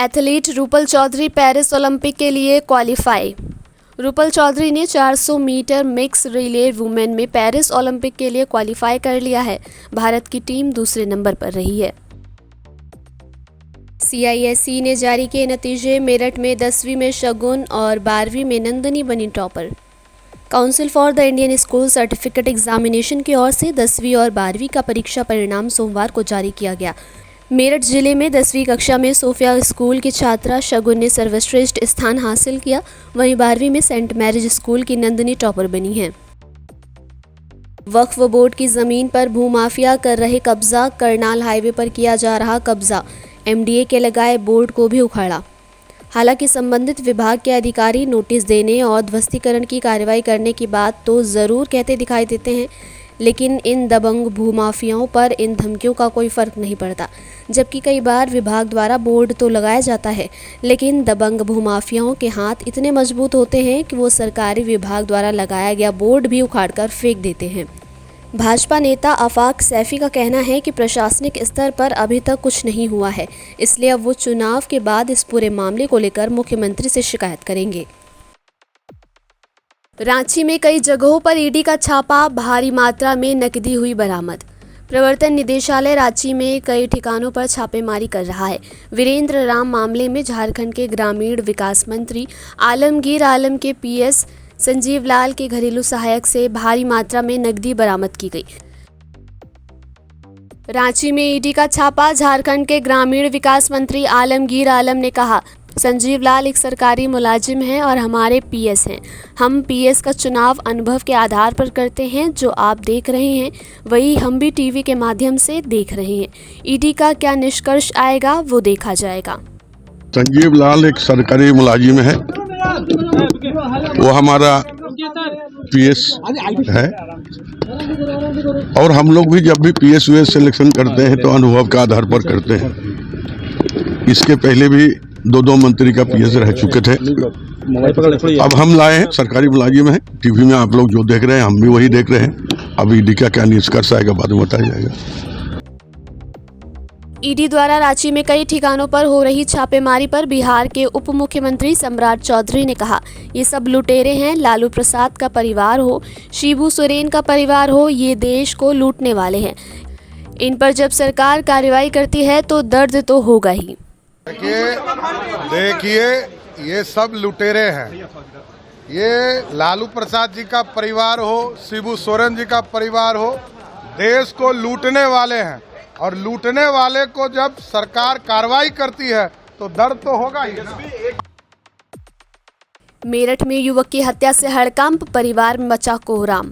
Athlete Rupal Chaudhary Paris Olympic के लिए qualify. Rupal Chaudhary ने 400 मीटर मिक्स रिले वुमेन में पेरिस ओलंपिक के लिए क्वालिफाई कर लिया है। भारत की टीम दूसरे नंबर पर रही है। CISE ने जारी किए नतीजे। मेरठ में 10वीं में शगुन और 12वीं में नंदनी बनी topper. Council for the Indian school certificate examination की ओर से 10वीं और 12वीं का परीक्षा परिणाम सोमवार को जारी किया गया। मेरठ जिले में 10वीं कक्षा में सोफिया स्कूल की छात्रा शगुन ने सर्वश्रेष्ठ स्थान हासिल किया। वहीं 12वीं में सेंट मैरिज स्कूल की नंदनी टॉपर बनी है। वक्फ बोर्ड की जमीन पर भूमाफिया कर रहे कब्जा। करनाल हाईवे पर किया जा रहा कब्जा। MDA के लगाए बोर्ड को भी उखाड़ा। हालांकि संबंधित विभाग के अधिकारी नोटिस देने और ध्वस्तीकरण की कार्रवाई करने की बात तो ज़रूर कहते दिखाई देते हैं, लेकिन इन दबंग भूमाफियाओं पर इन धमकियों का कोई फर्क नहीं पड़ता। जबकि कई बार विभाग द्वारा बोर्ड तो लगाया जाता है, लेकिन दबंग भूमाफियाओं के हाथ इतने मजबूत होते हैं कि वो सरकारी विभाग द्वारा लगाया गया बोर्ड भी उखाड़कर फेंक देते हैं। भाजपा नेता आफाक सैफी का कहना है कि प्रशासनिक स्तर पर अभी तक कुछ नहीं हुआ है, इसलिए अब वो चुनाव के बाद इस पूरे मामले को लेकर मुख्यमंत्री से शिकायत करेंगे। रांची में कई जगहों पर ईडी का छापा। भारी मात्रा में नकदी हुई बरामद। प्रवर्तन निदेशालय रांची में कई ठिकानों पर छापेमारी कर रहा है। वीरेंद्र राम मामले में झारखंड के ग्रामीण विकास मंत्री आलमगीर आलम के PS संजीव लाल के घरेलू सहायक से भारी मात्रा में नकदी बरामद की गई। रांची में ईडी का छापा। झारखंड के ग्रामीण विकास मंत्री आलमगीर आलम ने कहा, संजीव लाल एक सरकारी मुलाजिम हैं और हमारे PS हैं। हम PS का चुनाव अनुभव के आधार पर करते हैं। जो आप देख रहे हैं वही हम भी टीवी के माध्यम से देख रहे हैं। ईडी का क्या निष्कर्ष आएगा वो देखा जाएगा। संजीव लाल एक सरकारी मुलाजिम है, वो हमारा PS है और हम लोग भी जब भी PS सिलेक्शन करते हैं तो अनुभव के आधार पर करते हैं। इसके पहले भी दो मंत्री का PS रह चुके थे। अब हम लाए हैं, सरकारी मुलाजिम है। टीवी में आप लोग जो देख रहे हैं हम भी वही देख रहे हैं। अब ईडी का क्या निष्कर्ष आएगा बाद में बताया जाएगा। ईडी द्वारा रांची में कई ठिकानों पर हो रही छापेमारी पर बिहार के उप मुख्यमंत्री सम्राट चौधरी ने कहा, ये सब लुटेरे हैं। लालू प्रसाद का परिवार हो, शिबू सोरेन का परिवार हो, ये देश को लूटने वाले हैं। इन पर जब सरकार कार्रवाई करती है तो दर्द तो होगा ही। देखिए ये सब लुटेरे हैं। ये लालू प्रसाद जी का परिवार हो, शिबू सोरेन जी का परिवार हो, देश को लूटने वाले हैं। और लूटने वाले को जब सरकार कार्रवाई करती है तो दर्द तो होगा ही। मेरठ में युवक की हत्या से हड़कंप। परिवार में मचा कोहराम।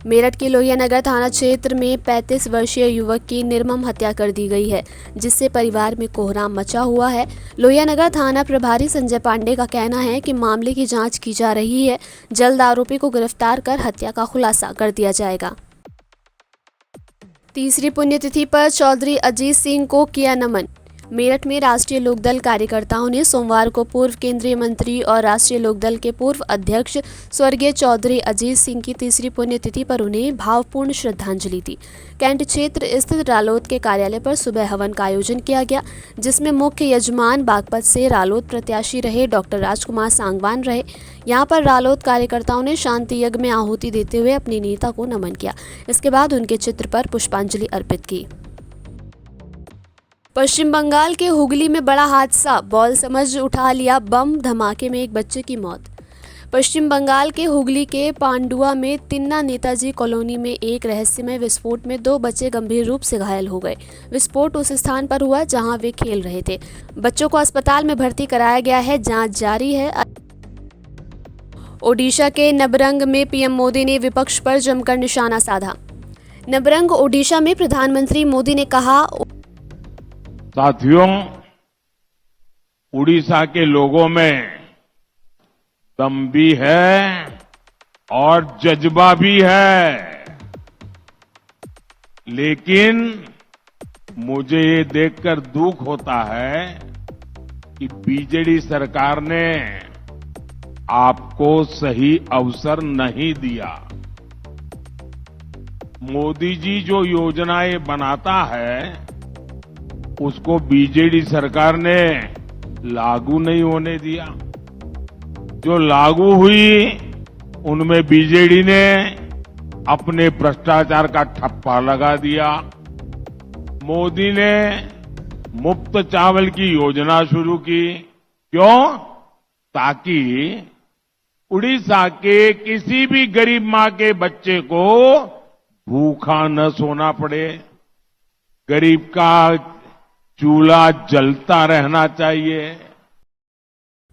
मेरठ के लोहियानगर थाना क्षेत्र में 35 वर्षीय युवक की निर्मम हत्या कर दी गई है, जिससे परिवार में कोहराम मचा हुआ है। लोहियानगर थाना प्रभारी संजय पांडे का कहना है कि मामले की जांच की जा रही है। जल्द आरोपी को गिरफ्तार कर हत्या का खुलासा कर दिया जाएगा। तीसरी पुण्यतिथि पर चौधरी अजीत सिंह को किया नमन। मेरठ में राष्ट्रीय लोकदल कार्यकर्ताओं ने सोमवार को पूर्व केंद्रीय मंत्री और राष्ट्रीय लोकदल के पूर्व अध्यक्ष स्वर्गीय चौधरी अजीत सिंह की तीसरी पुण्यतिथि पर उन्हें भावपूर्ण श्रद्धांजलि दी। कैंट क्षेत्र स्थित रालोद के कार्यालय पर सुबह हवन का आयोजन किया गया, जिसमें मुख्य यजमान बागपत से रालोद प्रत्याशी रहे डॉक्टर राजकुमार सांगवान रहे। यहाँ पर रालोद कार्यकर्ताओं ने शांति यज्ञ में आहुति देते हुए अपने नेता को नमन किया। इसके बाद उनके चित्र पर पुष्पांजलि अर्पित की। पश्चिम बंगाल के हुगली में बड़ा हादसा। बॉल समझ उठा लिया बम। धमाके में एक बच्चे की मौत। पश्चिम बंगाल के हुगली के पांडुआ में तिन्ना नेताजी कॉलोनी में एक रहस्यमय विस्फोट में 2 बच्चे गंभीर रूप से घायल हो गए। विस्फोट उस स्थान पर हुआ जहां वे खेल रहे थे। बच्चों को अस्पताल में भर्ती कराया गया है। जांच जारी है। ओडिशा के नबरंग में PM मोदी ने विपक्ष पर जमकर निशाना साधा। नबरंग ओडिशा में प्रधानमंत्री मोदी ने कहा, साथियों, उड़ीसा के लोगों में दम भी है और जज्बा भी है, लेकिन मुझे ये देखकर दुख होता है कि बीजेडी सरकार ने आपको सही अवसर नहीं दिया। मोदी जी जो योजनाएं बनाता है उसको बीजेडी सरकार ने लागू नहीं होने दिया। जो लागू हुई उनमें बीजेडी ने अपने भ्रष्टाचार का ठप्पा लगा दिया। मोदी ने मुफ्त चावल की योजना शुरू की। क्यों? ताकि उड़ीसा के किसी भी गरीब मां के बच्चे को भूखा न सोना पड़े। गरीब का चूल्हा जलता रहना चाहिए।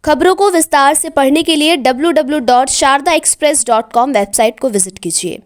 खबरों को विस्तार से पढ़ने के लिए www.shardaexpress.com वेबसाइट को विजिट कीजिए।